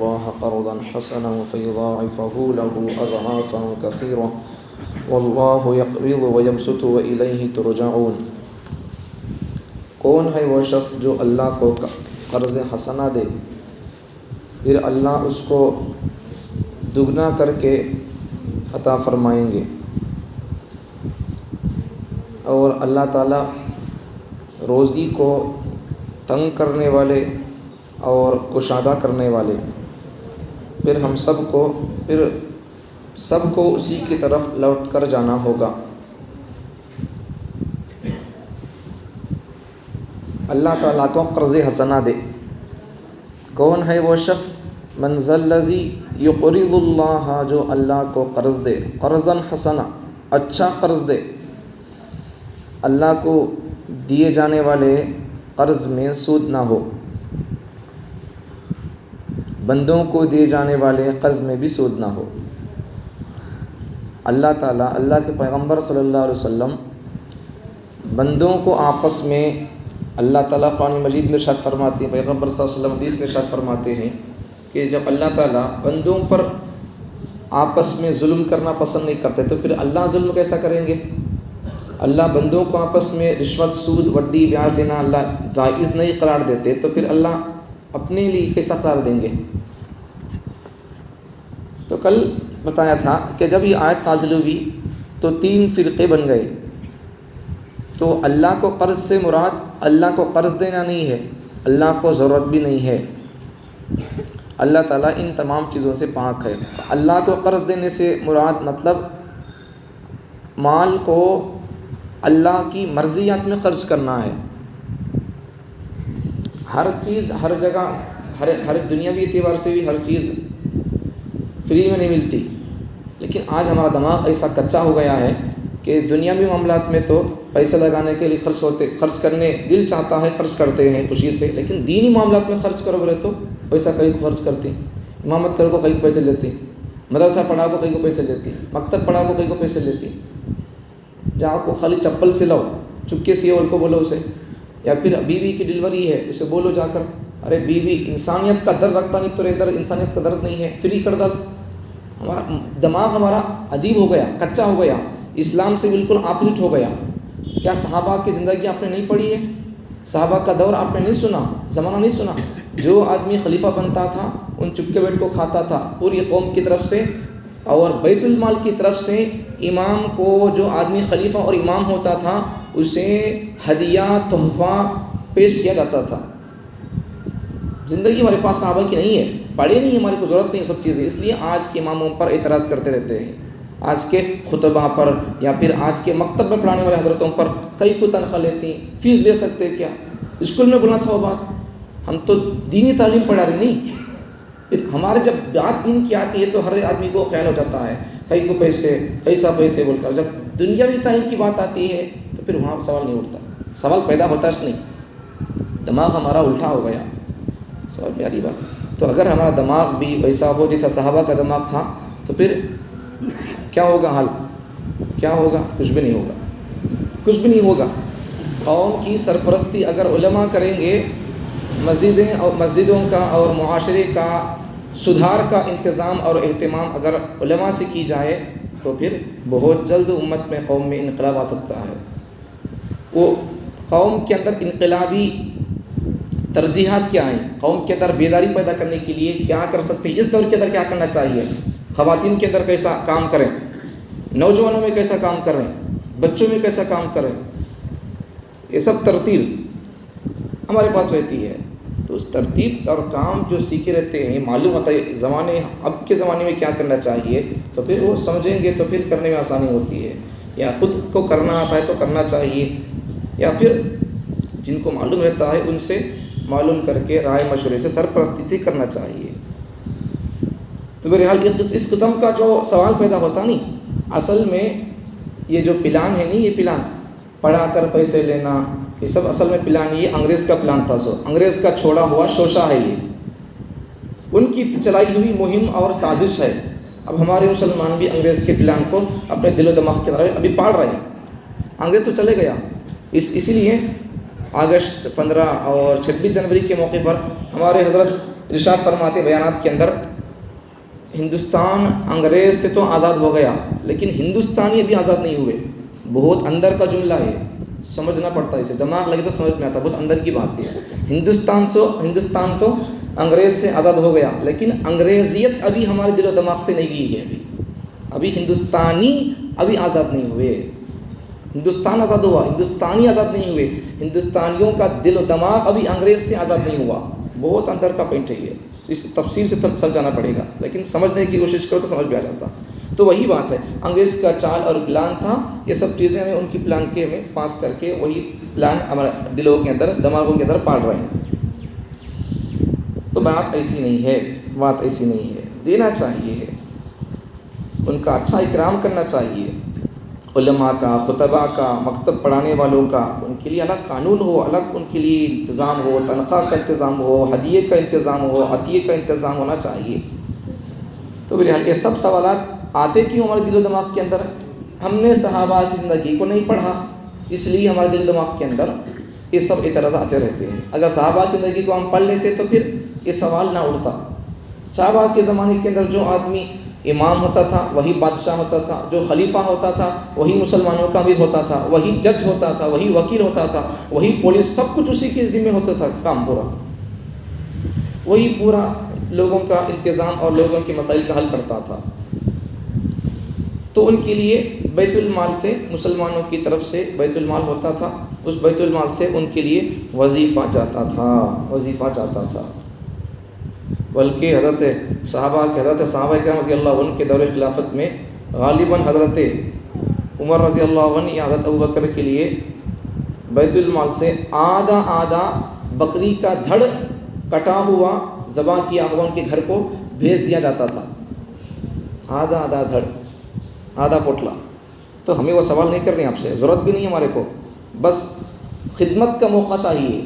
الله قرضا حسنا فيضاعفه له أضعافا كثيرة والله يقبض ويبسط وإليه ترجعون۔ کون ہے وہ شخص جو اللہ کو قرض حسنہ دے، پھر اللہ اس کو دگنا کر کے عطا فرمائیں گے، اور اللہ تعالیٰ روزی کو تنگ کرنے والے اور کشادہ کرنے والے، پھر ہم سب کو اسی کی طرف لوٹ کر جانا ہوگا۔ اللہ تعالیٰ کو قرض حسنہ دے۔ کون ہے وہ شخص؟ من ذا الذی یقرض اللہ، جو اللہ کو قرض دے، قرضا حسنا، اچھا قرض دے۔ اللہ کو دیے جانے والے قرض میں سود نہ ہو، بندوں کو دیے جانے والے قرض میں بھی سود نہ ہو۔ اللہ تعالیٰ، اللہ کے پیغمبر صلی اللہ علیہ وسلم بندوں کو آپس میں، اللہ تعالیٰ قرآن مجید میں ارشاد فرماتے ہیں، پیغمبر صلی اللہ علیہ وسلم حدیث میں ارشاد فرماتے ہیں کہ جب اللہ تعالیٰ بندوں پر آپس میں ظلم کرنا پسند نہیں کرتے تو پھر اللہ ظلم کیسا کریں گے؟ اللہ بندوں کو آپس میں رشوت، سود، وڈی، بیاج لینا اللہ جائز نہیں قرار دیتے تو پھر اللہ اپنے لیے کیسا قرار دیں گے؟ تو کل بتایا تھا کہ جب یہ آیت نازل ہوئی تو 3 فرقے بن گئے۔ تو اللہ کو قرض سے مراد اللہ کو قرض دینا نہیں ہے، اللہ کو ضرورت بھی نہیں ہے، اللہ تعالیٰ ان تمام چیزوں سے پاک ہے۔ اللہ کو قرض دینے سے مراد مطلب مال کو اللہ کی مرضیات میں خرچ کرنا ہے۔ ہر چیز، ہر جگہ، ہر دنیاوی اعتبار سے بھی ہر چیز فری میں نہیں ملتی، لیکن آج ہمارا دماغ ایسا کچا ہو گیا ہے کہ دنیاوی معاملات میں تو پیسے لگانے کے لیے خرچ کرنے دل چاہتا ہے، خرچ کرتے ہیں خوشی سے، لیکن دینی معاملات میں خرچ کرو بولے تو پیسہ کہیں کو خرچ کرتے ہیں، امامت کرو کو کہیں کو پیسے لیتے ہیں، مدرسہ پڑھاؤ کو کہیں کو پیسے لیتے ہیں، مکتب پڑھاؤ کو کہیں کو پیسے لیتے ہیں، جہاں کو خالی چپل سلاؤ، چپکے سیو ان کو بولو اسے، یا پھر بیوی کی ڈلیوری ہے اسے بولو جا کر، ارے بیوی انسانیت کا درد رکھتا نہیں تو ادھر انسانیت کا درد نہیں ہے، فری کر ڈال۔ دماغ ہمارا عجیب ہو گیا، کچا ہو گیا، اسلام سے بالکل اپوزٹ ہو گیا۔ کیا صحابہ کی زندگی آپ نے نہیں پڑھی ہے؟ صحابہ کا دور آپ نے نہیں سنا، زمانہ نہیں سنا؟ جو آدمی خلیفہ بنتا تھا ان چپکے بیٹھ کو کھاتا تھا، پوری قوم کی طرف سے اور بیت المال کی طرف سے امام کو، جو آدمی خلیفہ اور امام ہوتا تھا اسے ہدیہ، تحفہ پیش کیا جاتا تھا۔ زندگی ہمارے پاس صحابہ کی نہیں ہے، پڑھے نہیں، ہمارے کو ضرورت نہیں سب چیزیں، اس لیے آج کے اماموں پر اعتراض کرتے رہتے ہیں، آج کے خطبہ پر یا پھر آج کے مکتب میں پڑھانے والے حضرتوں پر کئی کو تنخواہ لیتی ہیں، فیس دے سکتے کیا؟ اسکول میں بولنا تھا وہ بات، ہم تو دینی تعلیم پڑھا رہے نہیں۔ پھر ہمارے جب بات دین کی آتی ہے تو ہر آدمی کو خیال ہو جاتا ہے کئی کو پیسے، کیسا پیسے بول کر، جب دنیاوی تعلیم کی بات آتی ہے تو پھر وہاں سوال نہیں اٹھتا، سوال پیدا ہوتا ہے نہیں، دماغ ہمارا الٹا ہو گیا۔ سوال پیاری بات، تو اگر ہمارا دماغ بھی ویسا ہو جیسا صحابہ کا دماغ تھا تو پھر کیا ہوگا حال؟ کیا ہوگا؟ کچھ بھی نہیں ہوگا، کچھ بھی نہیں ہوگا۔ قوم کی سرپرستی اگر علماء کریں گے، مسجدوں کا اور معاشرے کا سدھار کا انتظام اور اہتمام اگر علماء سے کی جائے تو پھر بہت جلد امت میں، قوم میں انقلاب آ سکتا ہے۔ وہ قوم کے اندر انقلابی ترجیحات کیا ہیں، قوم کے اندر بیداری پیدا کرنے کے لیے کیا کر سکتے ہیں، اس دور کے اندر کیا کرنا چاہیے، خواتین کے اندر کیسا کام کریں، نوجوانوں میں کیسا کام کریں، بچوں میں کیسا کام کریں، یہ سب ترتیب ہمارے پاس رہتی ہے۔ تو اس ترتیب اور کام جو سیکھے رہتے ہیں، معلوم ہوتا ہے اب کے زمانے میں کیا کرنا چاہیے، تو پھر وہ سمجھیں گے تو پھر کرنے میں آسانی ہوتی ہے، یا خود کو کرنا آتا ہے تو کرنا چاہیے، یا پھر جن کو معلوم رہتا ہے ان سے معلوم کر کے رائے مشورے سے، سرپرستی سے کرنا چاہیے۔ تو بہرحال اس قسم کا جو سوال پیدا ہوتا نہیں، اصل میں یہ جو پلان ہے نہیں، یہ پلان پڑھا کر پیسے لینا، یہ سب اصل میں پلان، یہ انگریز کا پلان تھا، انگریز کا چھوڑا ہوا شوشہ ہے، یہ ان کی چلائی ہوئی مہم اور سازش ہے۔ اب ہمارے مسلمان بھی انگریز کے پلان کو اپنے دل و دماغ کے اندر ابھی پال رہے ہیں۔ انگریز تو چلے گیا، اسی لیے اگست 15 اور 26 جنوری کے موقع پر ہمارے حضرت ارشاد فرماتے بیانات کے اندر، ہندوستان انگریز سے تو آزاد ہو گیا لیکن ہندوستانی ابھی آزاد نہیں ہوئے۔ بہت اندر کا جملہ ہے، سمجھنا پڑتا ہے، اسے دماغ لگے تو سمجھ میں آتا، بہت اندر کی بات ہے۔ ہندوستان تو انگریز سے آزاد ہو گیا لیکن انگریزیت ابھی ہمارے دل و دماغ سے نہیں گئی ہے۔ ابھی ہندوستانی ابھی آزاد نہیں ہوئے۔ ہندوستان آزاد ہوا، ہندوستانی آزاد نہیں ہوئے۔ ہندوستانیوں کا دل و دماغ ابھی انگریز سے آزاد نہیں ہوا۔ بہت اندر کا پوائنٹ ہے یہ، اس تفصیل سے سمجھانا پڑے گا، لیکن سمجھنے کی کوشش کرو تو سمجھ میں آ جاتا۔ تو وہی بات ہے، انگریز کا چال اور پلان تھا، یہ سب چیزیں ہمیں ان کی پلان کے میں پاس کر کے وہی پلان ہمارے دلوں کے اندر، دماغوں کے اندر پال رہے ہیں۔ تو بات ایسی نہیں ہے، بات ایسی نہیں ہے، دینا چاہیے، ان کا اچھا اکرام کرنا چاہیے، علماء کا، خطباء کا، مکتب پڑھانے والوں کا، ان کے لیے الگ قانون ہو، الگ ان کے لیے انتظام ہو، تنخواہ کا انتظام ہو، ہدیے کا انتظام ہو، عطیے کا انتظام ہونا چاہیے۔ تو بہرحال یہ سب سوالات آتے کیوں ہمارے دل و دماغ کے اندر؟ ہم نے صحابہ کی زندگی کو نہیں پڑھا، اس لیے ہمارے دل و دماغ کے اندر یہ سب اعتراضات آتے رہتے ہیں۔ اگر صحابہ کی زندگی کو ہم پڑھ لیتے تو پھر یہ سوال نہ اٹھتا۔ صحابہ کے زمانے کے اندر جو آدمی امام ہوتا تھا وہی بادشاہ ہوتا تھا، جو خلیفہ ہوتا تھا وہی مسلمانوں کا امیر ہوتا تھا، وہی جج ہوتا تھا، وہی وکیل ہوتا تھا، وہی پولیس، سب کچھ اسی کے ذمہ ہوتا تھا، کام پورا وہی پورا لوگوں کا انتظام اور لوگوں کے مسائل کا حل کرتا تھا۔ تو ان کے لیے بیت المال سے، مسلمانوں کی طرف سے بیت المال ہوتا تھا، اس بیت المال سے ان کے لیے وظیفہ جاتا تھا۔ بلکہ حضرت صحابہ کرام رضی اللہ عنہ کے دور خلافت میں غالباً حضرت عمر رضی اللہ عنہ یا حضرت ابوبکر کے لیے بیت المال سے آدھا بکری کا دھڑ کٹا ہوا، ذبح کیا ہوا ان کے گھر کو بھیج دیا جاتا تھا، آدھا دھڑ، آدھا پوٹلا۔ تو ہمیں وہ سوال نہیں کرنے، آپ سے ضرورت بھی نہیں ہمارے کو، بس خدمت کا موقع چاہیے۔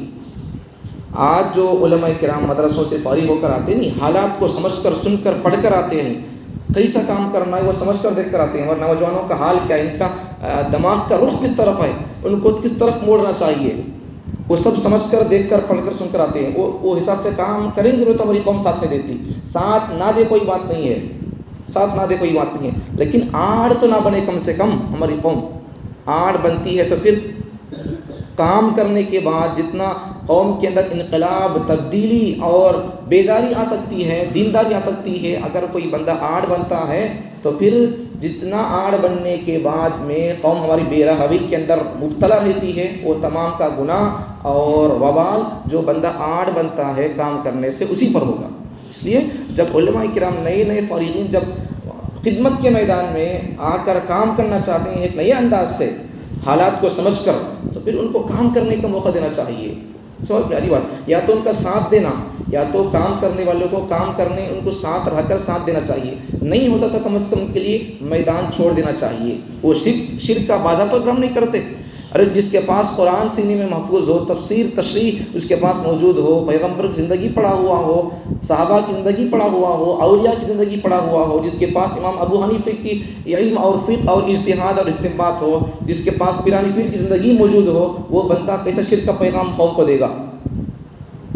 آج جو علماء کرام مدرسوں سے فارغ ہو کر آتے ہیں، نہیں، حالات کو سمجھ کر، سن کر، پڑھ کر آتے ہیں، کیسا کام کرنا ہے وہ سمجھ کر دیکھ کر آتے ہیں۔ اور نوجوانوں کا حال کیا ہے، ان کا دماغ کا رخ کس طرف ہے، ان کو کس طرف موڑنا چاہیے، وہ سب سمجھ کر، دیکھ کر، پڑھ کر، سن کر آتے ہیں۔ وہ حساب سے کام کریں گے تو ہماری قوم ساتھ نہیں دیتی، ساتھ نہ دے کوئی بات نہیں ہے، ساتھ نہ دے کوئی بات نہیں ہے، لیکن آڑ تو نہ بنے، کم سے کم ہماری قوم آڑ بنتی ہے تو پھر کام کرنے کے بعد جتنا قوم کے اندر انقلاب، تبدیلی اور بیداری آ سکتی ہے، دینداری آ سکتی ہے، اگر کوئی بندہ آڑ بنتا ہے تو پھر جتنا آڑ بننے کے بعد میں قوم ہماری بے رحمی کے اندر مبتلا رہتی ہے، وہ تمام کا گناہ اور وبال جو بندہ آڑ بنتا ہے کام کرنے سے اسی پر ہوگا۔ اس لیے جب علماء کرام نئے فارغین جب خدمت کے میدان میں آ کر کام کرنا چاہتے ہیں ایک نئے انداز سے، حالات کو سمجھ کر، تو پھر ان کو کام کرنے کا موقع دینا چاہیے۔ سمجھ پیاری بات، یا تو ان کا ساتھ دینا، یا تو کام کرنے والوں کو کام کرنے، ان کو ساتھ رہ کر ساتھ دینا چاہیے، نہیں ہوتا تو کم از کم ان کے لیے میدان چھوڑ دینا چاہیے۔ وہ شرک کا بازار تو ہم نہیں کرتے، ارے جس کے پاس قرآن سینے میں محفوظ ہو، تفسیر تشریح اس کے پاس موجود ہو، پیغمبر کی زندگی پڑھا ہوا ہو، صحابہ کی زندگی پڑھا ہوا ہو، اولیاء کی زندگی پڑھا ہوا ہو، جس کے پاس امام ابو حنیفہ کی علم اور فقہ اور اجتہاد اور استنباط ہو، جس کے پاس پیرانی پیر کی زندگی موجود ہو، وہ بندہ کیسا شرک کا پیغام قوم کو دے گا؟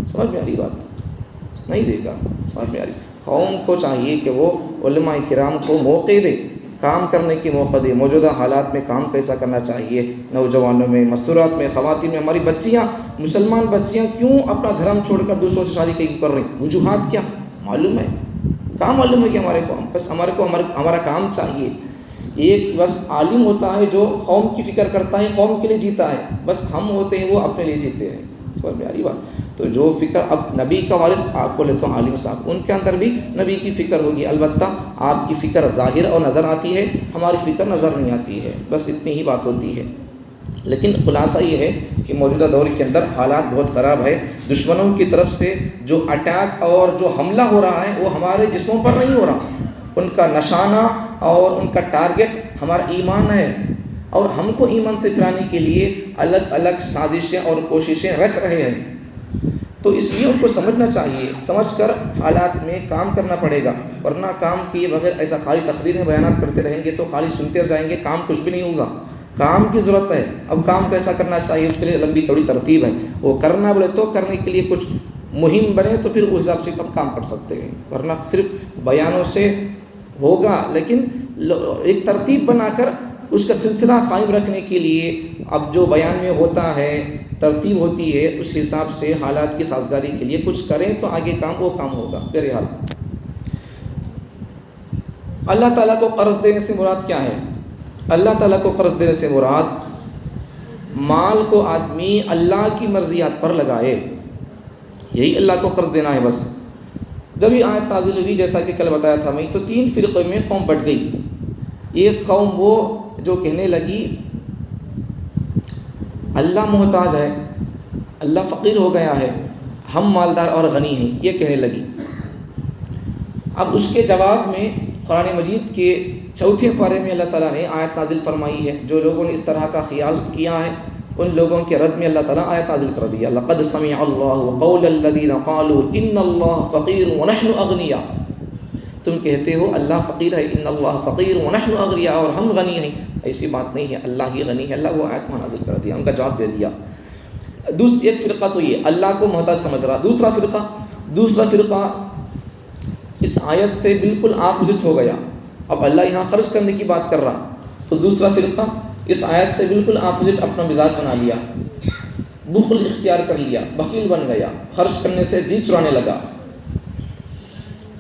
سمجھ میں آ رہی بات؟ نہیں دے گا۔ سمجھ میں آ رہی؟ قوم کو چاہیے کہ وہ علماء کرام کو موقع دے، کام کرنے کے موقع دے، موجودہ حالات میں کام کیسا کرنا چاہیے، نوجوانوں میں، مستورات میں، خواتین میں۔ ہماری بچیاں، مسلمان بچیاں کیوں اپنا دھرم چھوڑ کر دوسروں سے شادی کر رہی ہیں؟ وجوہات کیا معلوم ہے؟ کام معلوم ہے کہ ہمارے کو بس ہمارا کام چاہیے۔ ایک بس عالم ہوتا ہے جو قوم کی فکر کرتا ہے، قوم کے لیے جیتا ہے، بس ہم ہوتے ہیں وہ اپنے لیے جیتے ہیں۔ سمجھ میں آ رہی بات؟ تو جو فکر، اب نبی کا وارث آپ کو لیتا ہوں عالم صاحب، ان کے اندر بھی نبی کی فکر ہوگی، البتہ آپ کی فکر ظاہر اور نظر آتی ہے، ہماری فکر نظر نہیں آتی ہے، بس اتنی ہی بات ہوتی ہے۔ لیکن خلاصہ یہ ہے کہ موجودہ دور کے اندر حالات بہت خراب ہے، دشمنوں کی طرف سے جو اٹیک اور جو حملہ ہو رہا ہے وہ ہمارے جسموں پر نہیں ہو رہا، ان کا نشانہ اور ان کا ٹارگٹ ہمارا ایمان ہے، اور ہم کو ایمان سے پھرانے کے لیے الگ الگ سازشیں اور کوششیں رچ رہے ہیں۔ تو اس لیے ان کو سمجھنا چاہیے، سمجھ کر حالات میں کام کرنا پڑے گا، ورنہ کام کیے بغیر ایسا خالی تقریریں بیانات کرتے رہیں گے تو خالی سنتے رہ جائیں گے، کام کچھ بھی نہیں ہوگا۔ کام کی ضرورت ہے، اب کام کیسا کرنا چاہیے اس کے لیے لمبی چوڑی ترتیب ہے، وہ کرنا بولے تو کرنے کے لیے کچھ مہم بنے تو پھر اس حساب سے کام کر سکتے ہیں، ورنہ صرف بیانوں سے ہوگا، لیکن ایک ترتیب بنا کر اس کا سلسلہ قائم رکھنے کے لیے اب جو بیان میں ہوتا ہے، ترتیب ہوتی ہے، اس حساب سے حالات کی سازگاری کے لیے کچھ کریں تو آگے وہ کام ہوگا۔ بہرحال اللہ تعالیٰ کو قرض دینے سے مراد کیا ہے؟ اللہ تعالیٰ کو قرض دینے سے مراد مال کو آدمی اللہ کی مرضیات پر لگائے، یہی اللہ کو قرض دینا ہے بس۔ جب یہ آیت نازل ہوئی، جیسا کہ کل بتایا تھا میں، تو 3 فرقے میں قوم بٹ گئی۔ ایک قوم وہ جو کہنے لگی اللہ محتاج ہے، اللہ فقیر ہو گیا ہے، ہم مالدار اور غنی ہیں، یہ کہنے لگی۔ اب اس کے جواب میں قرآن مجید کے 4 پارے میں اللہ تعالیٰ نے آیت نازل فرمائی ہے۔ جو لوگوں نے اس طرح کا خیال کیا ہے ان لوگوں کے رد میں اللہ تعالیٰ آیت نازل کر دیا، لقد سمع اللہ قول الذین قالوا ان اللہ فقیر ونحن اغنیاء۔ تم کہتے ہو اللہ فقیر ہے، ان اللہ فقیر ونحن اغنیاء، اور ہم غنی ہیں، ایسی بات نہیں ہے، اللہ ہی غنی ہے۔ اللہ وہ آیت وہاں نازل کر دیا، ان کا جواب دے دیا۔ ایک فرقہ تو یہ اللہ کو محتاج سمجھ رہا، دوسرا فرقہ اس آیت سے بالکل اپوزٹ ہو گیا۔ اب اللہ یہاں خرچ کرنے کی بات کر رہا، تو دوسرا فرقہ اس آیت سے بالکل اپوزٹ اپنا مزاج بنا لیا، بخل اختیار کر لیا، بخیل بن گیا، خرچ کرنے سے جی چرانے لگا۔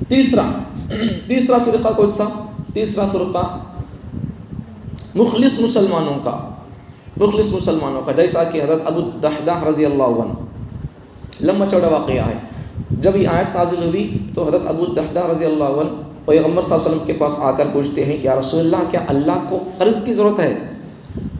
تیسرا فرقہ کون سا؟ تیسرا فرقہ مخلص مسلمانوں کا، جیسا کہ حضرت ابو الدحداح رضی اللہ عنہ، لمبا چوڑا واقعہ ہے۔ جب یہ آیت نازل ہوئی تو حضرت ابو الدحداح رضی اللہ عنہ پیغمبر صلی اللہ علیہ وسلم کے پاس آ کر پوچھتے ہیں، یا رسول اللہ کیا اللہ کو قرض کی ضرورت ہے؟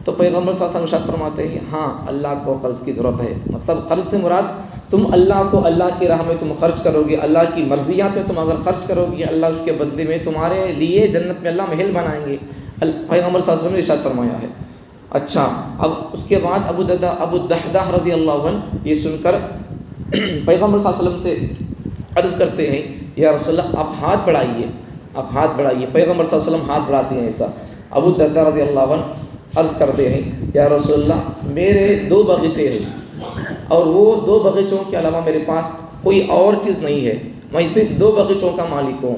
تو پیغمبر صلی اللہ علیہ وسلم ارشاد فرماتے ہیں، ہاں اللہ کو قرض کی ضرورت ہے۔ مطلب قرض سے مراد تم اللہ کو، اللہ کی راہ میں تم خرچ کرو گے، اللہ کی مرضیات میں تم اگر خرچ کرو گے، اللہ اس کے بدلے میں تمہارے لیے جنت میں اللہ محل بنائیں گے، پیغمبر صلی اللہ علیہ وسلم نے ارشاد فرمایا ہے۔ اچھا، اب اس کے بعد ابو الدحداح رضی اللہ عنہ یہ سن کر پیغمبر صلی اللہ علیہ وسلم سے عرض کرتے ہیں، یا رسول اللہ آپ ہاتھ بڑھائیے۔ پیغمبر صلی اللہ علیہ وسلم ہاتھ بڑھاتے ہیں ایسا۔ ابو الدحداح رضی اللہ عنہ عرض کرتے ہیں، یا رسول اللہ میرے 2 باغیچے ہیں، اور وہ 2 باغیچوں کے علاوہ میرے پاس کوئی اور چیز نہیں ہے، میں صرف 2 باغیچوں کا مالک ہوں۔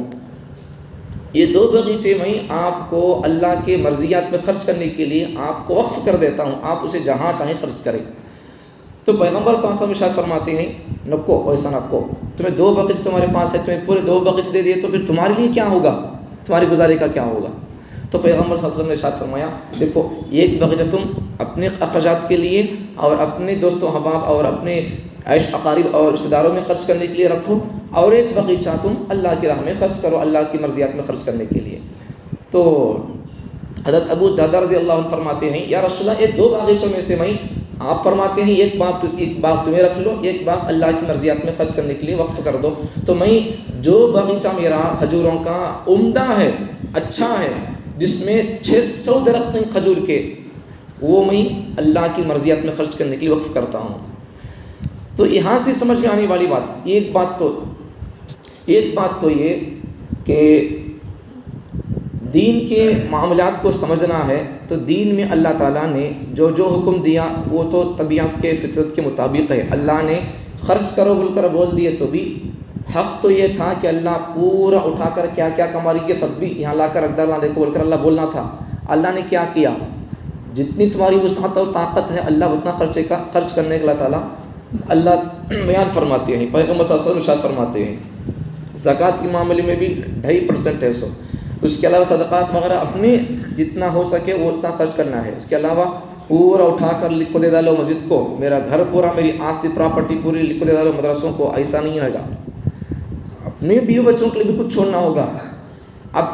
یہ 2 باغیچے میں آپ کو اللہ کے مرضیات میں خرچ کرنے کے لیے آپ کو وقف کر دیتا ہوں، آپ اسے جہاں چاہیں خرچ کریں۔ تو پیغمبر صلی اللہ علیہ وسلم ارشاد فرماتے ہیں، نکو، ایسا نکو، تمہیں 2 باغیچے تمہارے پاس ہے، تمہیں پورے 2 باغیچے دے دیے تو پھر تمہارے لیے کیا ہوگا، تمہاری گزارے کا کیا ہوگا؟ تو پیغمبر صلی اللہ علیہ وسلم نے ارشاد فرمایا، دیکھو ایک باغیچہ تم اپنے اخراجات کے لیے اور اپنے دوست و احباب اور اپنے عیش اقارب اور رشتہ داروں میں خرچ کرنے کے لیے رکھو، اور ایک باغیچہ تم اللہ کی راہ میں خرچ کرو، اللہ کی مرضیات میں خرچ کرنے کے لیے۔ تو حضرت ابو الدحداح رضی اللہ عنہ فرماتے ہیں، یا رسول اللہ یہ 2 باغیچوں میں سے میں، آپ فرماتے ہیں ایک باغ تمہیں رکھ لو، ایک باغ اللہ کی مرضیات میں خرچ کرنے کے لیے وقف کر دو، تو میں جو باغیچہ میرا کھجوروں کا عمدہ ہے، اچھا ہے، جس میں 600 درخت ہیں کھجور کے، وہ میں اللہ کی مرضیات میں خرچ کرنے کے لیے وقف کرتا ہوں۔ تو یہاں سے سمجھ میں آنے والی بات، ایک بات تو یہ کہ دین کے معاملات کو سمجھنا ہے، تو دین میں اللہ تعالیٰ نے جو حکم دیا وہ تو طبیعت کے فطرت کے مطابق ہے۔ اللہ نے خرچ کرو بول کر بول دیے، تو بھی حق تو یہ تھا کہ اللہ پورا اٹھا کر کیا کیا کمائی کے سب بھی یہاں لا کر رکھ ڈالنا، دیکھو بول کر اللہ بولنا تھا۔ اللہ نے کیا کیا، جتنی تمہاری وسعت اور طاقت ہے اللہ اتنا خرچ کرنے کا اللہ بیان فرماتے ہیں، پیغمبر صلی اللہ علیہ وسلم ارشاد فرماتے ہیں۔ زکوٰۃ کے معاملے میں بھی 2.5% ہے، اس کے علاوہ صدقات وغیرہ اپنے جتنا ہو سکے وہ اتنا خرچ کرنا ہے، اس کے علاوہ پورا اٹھا کر لکھ کو دے ڈالو مسجد کو، میرا گھر پورا، میری آستی پراپرٹی پوری لکھ کو دے ڈالو مدرسوں کو، ایسا نہیں ہوگا۔ اپنے بیوی بچوں کے لیے بھی کچھ چھوڑنا ہوگا۔ اب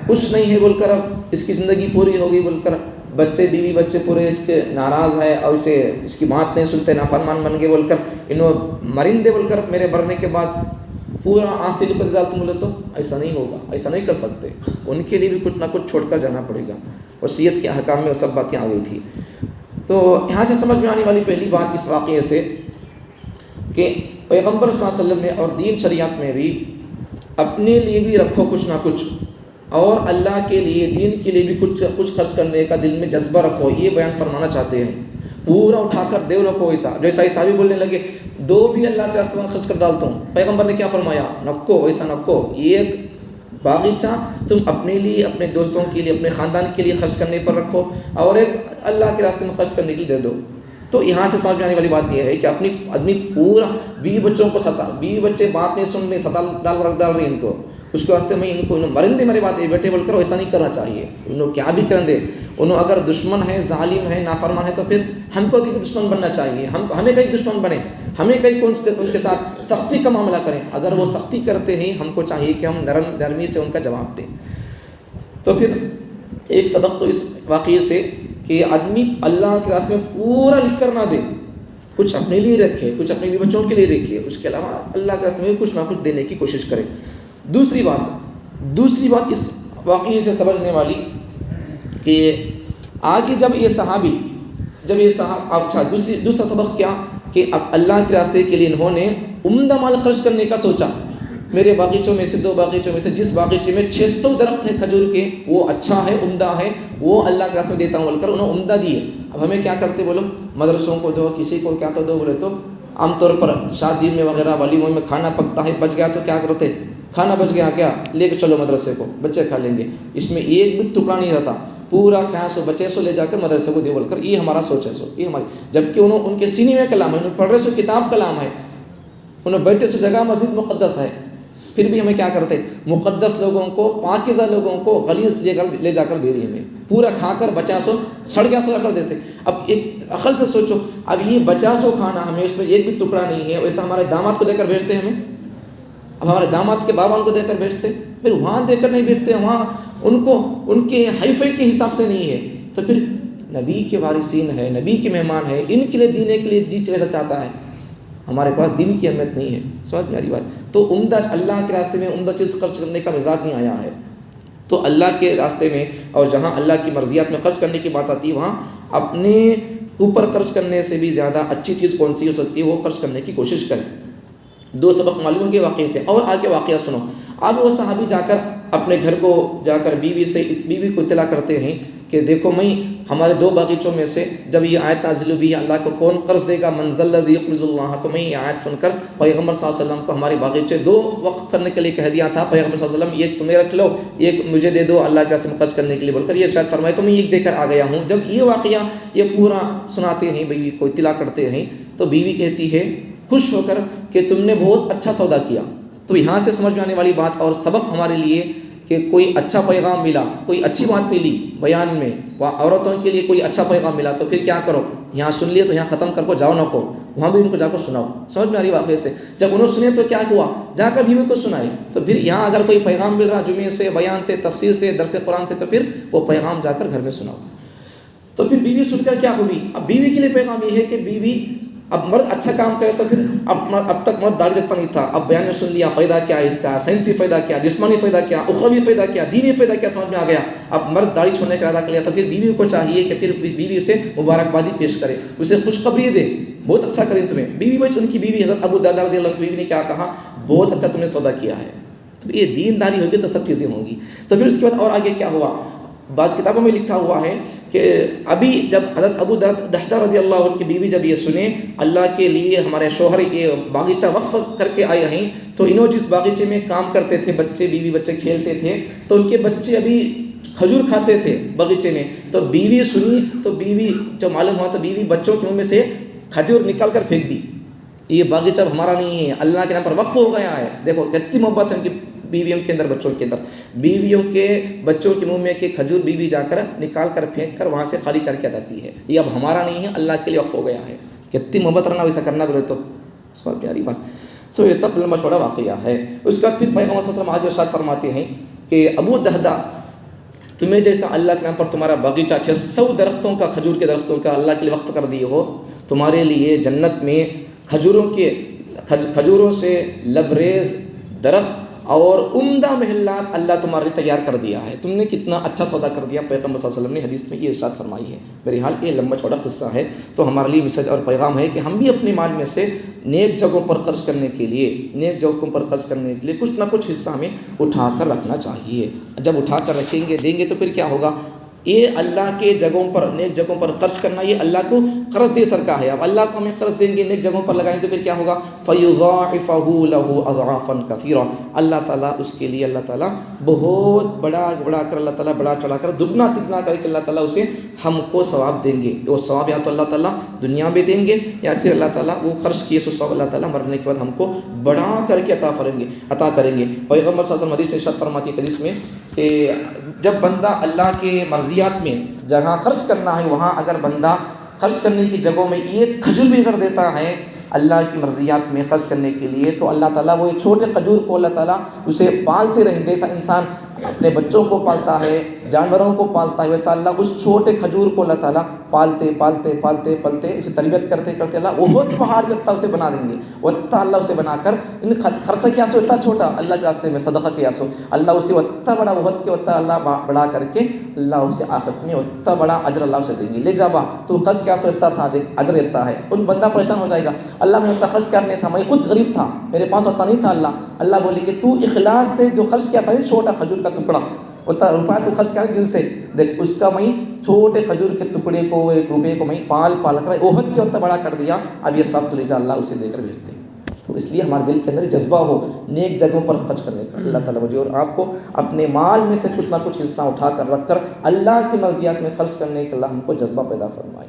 کچھ نہیں ہے بول کر اب اس کی زندگی پوری ہوگی بول کر بیوی بچے پورے اس کے ناراض ہے اور اسے اس کی بات نہیں سنتے، نافرمان بن گئے بول کر، انہوں مرندے بول کر میرے مرنے کے بعد پورا آستی لکھ کو دے ڈالتے بولے تو ایسا نہیں ہوگا، ایسا نہیں کر سکتے۔ ان کے لیے بھی کچھ نہ کچھ چھوڑ کر جانا پڑے گا۔ وصیت کے احکام میں وہ سب باتیں آ گئی تھی۔ تو یہاں سے سمجھ میں آنے والی پہلی بات اس واقعے سے کہ پیغمبر صلی اللہ علیہ وسلم نے اور دین شریعت میں بھی اپنے لیے بھی رکھو کچھ نہ کچھ، اور اللہ کے لیے دین کے لیے بھی کچھ خرچ کرنے کا دل میں جذبہ رکھو، یہ بیان فرمانا چاہتے ہیں۔ پورا اٹھا کر دے رکھو، ایسا جیسا صحابی بولنے لگے دو بھی اللہ کے راستے میں خرچ کر ڈالتا ہوں. پیغمبر نے کیا فرمایا؟ نکو، ایسا نکو. ایک باغیچہ تم اپنے لیے، اپنے دوستوں کے لیے، اپنے خاندان کے لیے خرچ کرنے پر رکھو، اور ایک اللہ کے راستے میں خرچ کرنے کے لیے دے دو. تو یہاں سے سمجھ میں آنے والی بات یہ ہے کہ اپنی آدمی پورا بیوی بچوں کو بیوی بچے بات نہیں سن رہے، ڈال رہے ان کو، اس کے واسطے میں ان کو مرندے میرے بات بیٹے بول کر ایسا نہیں کرنا چاہیے. انہوں کیا بھی کریں دے، انہوں اگر دشمن ہے، ظالم ہے، نافرمان ہے، تو پھر ہم کو کہیں دشمن بننا چاہیے. ہمیں کہیں دشمن بنے، ہمیں کہیں ان کے ساتھ سختی کا معاملہ کریں. اگر وہ سختی کرتے ہیں، ہم کو چاہیے کہ ہم نرمی سے ان کا جواب دیں. تو پھر ایک سبق تو اس واقعے سے کہ آدمی اللہ کے راستے میں پورا لکھ کر نہ دے، کچھ اپنے لیے رکھے، کچھ اپنے بھی بچوں کے لیے رکھے، اس کے علاوہ اللہ کے راستے میں کچھ نہ کچھ دینے کی کوشش کرے. دوسری بات اس واقعے سے سمجھنے والی کہ آگے جب یہ صحابی اچھا دوسرا سبق کیا کہ اب اللہ کے راستے کے لیے انہوں نے عمدہ مال خرچ کرنے کا سوچا. میرے باغیچوں میں سے 2 باغیچوں میں سے جس باغیچے میں 600 درخت ہے کھجور کے، وہ اچھا ہے، عمدہ ہے، وہ اللہ کے راستے میں دیتا ہوں بول کر انہوں عمدہ دیے. اب ہمیں کیا کرتے بولو؟ مدرسوں کو دو، کسی کو کیا تو دو بولے تو عام طور پر شادی میں وغیرہ ولیموں میں کھانا پکتا ہے، بچ گیا تو کیا کرتے؟ کھانا بچ گیا کیا لے کے چلو مدرسے کو، بچے کھا لیں گے. اس میں ایک بھی ٹکڑا نہیں رہتا، پورا کھایا سو بچے سو لے جا کر مدرسے کو دے بول کر یہ ہمارا سوچ ہے. یہ ہماری، جبکہ ان کے سینے میں کلام ہے، انہوں پڑھ رہے سو کتاب کلام ہے، انہوں بیٹھے سو جگہ مسجد مقدس ہے. پھر بھی ہمیں کیا کرتے؟ مقدس لوگوں کو، پاکیزہ لوگوں کو غلیظ لے جا کر دے رہی ہمیں، پورا کھا کر بچا سو سڑ گیا سو رکھ کر دیتے. اب ایک عقل سے سوچو، اب یہ بچا سو کھانا ہمیں اس میں ایک بھی ٹکڑا نہیں ہے، ویسا ہمارے داماد کو دے کر بھیجتے ہمیں. اب ہمارے داماد کے بابا ان کو دے کر بھیجتے، پھر وہاں دے کر نہیں بھیجتے، وہاں ان کے ہائفے کے حساب سے نہیں ہے. تو پھر نبی کے وارثین ہے، نبی کے مہمان ہے، ان کے لیے دینے کے لیے جی ایسا چاہتا ہے. ہمارے پاس دین کی اہمیت نہیں ہے. سمجھ میں آ رہی بات؟ تو عمدہ اللہ کے راستے میں عمدہ چیز خرچ کرنے کا مزاج نہیں آیا ہے. تو اللہ کے راستے میں اور جہاں اللہ کی مرضیات میں خرچ کرنے کی بات آتی ہے، وہاں اپنے اوپر خرچ کرنے سے بھی زیادہ اچھی چیز کون سی ہو سکتی ہے وہ خرچ کرنے کی کوشش کریں. 2 سبق معلوم ہو گئے واقعے سے. اور آگے واقعہ سنو. اب وہ صحابی جا کر اپنے گھر کو جا کر بیوی کو اطلاع کرتے ہیں کہ دیکھو میں ہمارے 2 باغیچوں میں سے جب یہ آیت نازل ہوئی ہے اللہ کو کون قرض دے گا، من ذا الذی یقرض اللہ، تو میں یہ آیت سن کر پیغمبر صلی اللہ علیہ وسلم کو ہمارے باغیچے 2 وقف کرنے کے لیے کہہ دیا تھا. پیغمبر صلی اللہ علیہ وسلم ایک تمہیں رکھ لو، ایک مجھے دے دو اللہ کے راستے میں خرچ کرنے کے لیے بول کر یہ ارشاد فرمائے. تو میں ایک دے کر آ گیا ہوں. جب یہ واقعہ یہ پورا سناتے ہیں، بیوی کو اطلاع کرتے ہیں، تو بیوی کہتی ہے خوش ہو کر کہ تم نے بہت اچھا سودا کیا. تو یہاں سے سمجھ میں آنے والی بات اور سبق ہمارے لیے کہ کوئی اچھا پیغام ملا، کوئی اچھی بات ملی بیان میں، عورتوں کے لیے کوئی اچھا پیغام ملا تو پھر کیا کرو؟ یہاں سن لیے تو یہاں ختم کر کو جاؤ نہ کو، وہاں بھی ان کو جا کر سناؤ. سمجھ میں آ رہی واقعے سے؟ جب انہوں سنے تو کیا ہوا؟ جا کر بیوی کو سنائے. تو پھر یہاں اگر کوئی پیغام مل رہا جمعے سے، بیان سے، تفسیر سے، درس قرآن سے، تو پھر وہ پیغام جا کر گھر میں سناؤ. تو پھر بیوی سن کر کیا ہوئی؟ اب بیوی کے لیے پیغام یہ ہے کہ بیوی اب مرد اچھا کام کرے تو پھر اب تک مرد داڑھی رکھتا نہیں تھا، اب بیان میں سن لیا فائدہ کیا ہے اس کا، سائنسی فائدہ کیا، جسمانی فائدہ کیا، اخروی فائدہ کیا، دینی فائدہ کیا، سمجھ میں آ گیا. اب مرد داڑھی چھوڑنے کا ارادہ کر لیا تو پھر بیوی کو چاہیے کہ پھر بیوی اسے مبارکبادی پیش کرے، اسے خوشخبری دے، بہت اچھا کریں تمہیں. ان کی بیوی حضرت ابو درداء رضی اللہ عنہ کی بیوی نے کیا کہا؟ بہت اچھا تم نے سودا کیا ہے. تو یہ دینداری ہوگی تو سب چیزیں ہوں گی. تو پھر اس کے بعد اور آگے کیا ہوا؟ بعض کتابوں میں لکھا ہوا ہے کہ ابھی جب حضرت ابو درداء رضی اللہ عنہ کی بیوی جب یہ سنے اللہ کے لیے ہمارے شوہر یہ باغیچہ وقف کر کے آئے ہیں، تو انہوں جس باغیچے میں کام کرتے تھے، بیوی بچے کھیلتے تھے، تو ان کے بچے ابھی کھجور کھاتے تھے باغیچے میں. تو بیوی سنی تو بیوی جو معلوم ہوا تو بیوی بچوں کے منہ میں سے کھجور نکال کر پھینک دی. یہ باغیچہ ہمارا نہیں ہے، اللہ کے نام پر وقف ہو گیا ہے. دیکھو کتنی محبت ہے ان کی بیویوں کے اندر، بچوں کے اندر. بیویوں کے بچوں کے منہ میں کہ کھجور بیوی جا کر نکال کر پھینک کر وہاں سے خالی کر کے آ جاتی ہے. یہ اب ہمارا نہیں ہے، اللہ کے لیے وقف ہو گیا ہے. کتنی محبت رہنا ویسا کرنا بولے تو بہت پیاری بات. اس طرح لمبا چھوڑا واقعہ ہے. اس کے بعد پھر پیغمبر صلی اللہ علیہ وسلم آگے ارشاد فرماتے ہیں کہ ابو درداء تمہیں جیسا اللہ کے نام پر تمہارا باغیچہ 600 درختوں کا، کھجور کے درختوں کا اللہ کے لیے وقف کر دیے ہو، تمہارے لیے جنت میں کھجوروں سے لبریز درخت اور عمدہ محلات اللہ تمہارے لیے تیار کر دیا ہے. تم نے کتنا اچھا سودا کر دیا. پیغمبر صلی اللہ علیہ وسلم نے حدیث میں یہ ارشاد فرمائی ہے. بہرحال یہ لمبا چھوٹا قصہ ہے، تو ہمارے لیے میسج اور پیغام ہے کہ ہم بھی اپنے مال میں سے نیک جگہوں پر خرچ کرنے کے لیے کچھ نہ کچھ حصہ ہمیں اٹھا کر رکھنا چاہیے. جب اٹھا کر رکھیں گے، دیں گے، تو پھر کیا ہوگا؟ یہ اللہ کے جگہوں پر نیک جگہوں پر خرچ کرنا یہ اللہ کو قرض دے سر کا ہے. اب اللہ کو ہمیں قرض دیں گے نیک جگہوں پر لگائیں تو پھر کیا ہوگا؟ فَيُضَاعِفَهُ لَهُ أَضْعَافًا كَثِيرًا. اللہ تعالیٰ اس کے لیے اللہ تعالیٰ بہت بڑا کر اللہ تعالیٰ بڑا چڑھا کر دگنا تگنا کر کے اللہ تعالیٰ اسے ہم کو ثواب دیں گے. وہ ثواب یا تو اللہ تعالیٰ دنیا میں دیں گے یا پھر اللہ تعالیٰ وہ خرچ کیے سو ثواب اللہ تعالیٰ مرنے کے بعد ہم کو بڑا کر کے عطا کریں گے. پیغمبر صلی اللہ علیہ وسلم حدیث میں ارشاد فرماتی ہے حدیث میں کہ جب بندہ اللہ کے مرضیات میں جہاں خرچ کرنا ہے وہاں اگر بندہ خرچ کرنے کی جگہوں میں ایک کھجور بھی کر دیتا ہے اللہ کی مرضیات میں خرچ کرنے کے لیے تو اللہ تعالیٰ وہ چھوٹے کھجور کو اللہ تعالیٰ اسے پالتے رہیں. جیسا انسان اپنے بچوں کو پالتا ہے جانوروں کو پالتا ہے ویسا اللہ اس چھوٹے کھجور کو اللہ تعالیٰ پالتے اسے تربیت کرتے اللہ بہت پہاڑ کے اتنا اسے بنا دیں گے. وہ اتنا اللہ اسے بنا کر خرچہ کیا سو اتنا چھوٹا اللہ کے راستے میں صدقہ کیا سو اللہ اسے اتنا بڑا بہت کے اتنا اللہ بڑا کر کے اللہ اسے آخرت میں اتنا بڑا اجر اللہ اسے دیں گے. لے جا با تو خرچ کیا سو اتنا تھا دیکھ اجر اتنا ہے. ان بندہ پریشان ہو جائے گا اللہ میں اتنا خرچ کرنے تھا میں خود غریب تھا میرے پاس اتنا نہیں تھا. اللہ بولے کہ تو اخلاص سے جو خرچ کیا تھا چھوٹا کھجور کا ٹکڑا اتنا روپیہ تو خرچ کر دل سے دیکھ اس کا میں چھوٹے کھجور کے ٹکڑے کو ایک روپے کو میں پال کر احد کے اتنا بڑا کر دیا. اب یہ سب تو لے جا اللہ اسے دے کر بھیجتے ہیں. تو اس لیے ہمارے دل کے اندر جذبہ ہو نیک جگہوں پر خرچ کرنے کا. اللہ تعالیٰ مجھے اور آپ کو اپنے مال میں سے کچھ نہ کچھ حصہ اٹھا کر رکھ کر اللہ کی مرضیات میں خرچ کرنے کا اللہ ہم کو جذبہ پیدا فرمائے.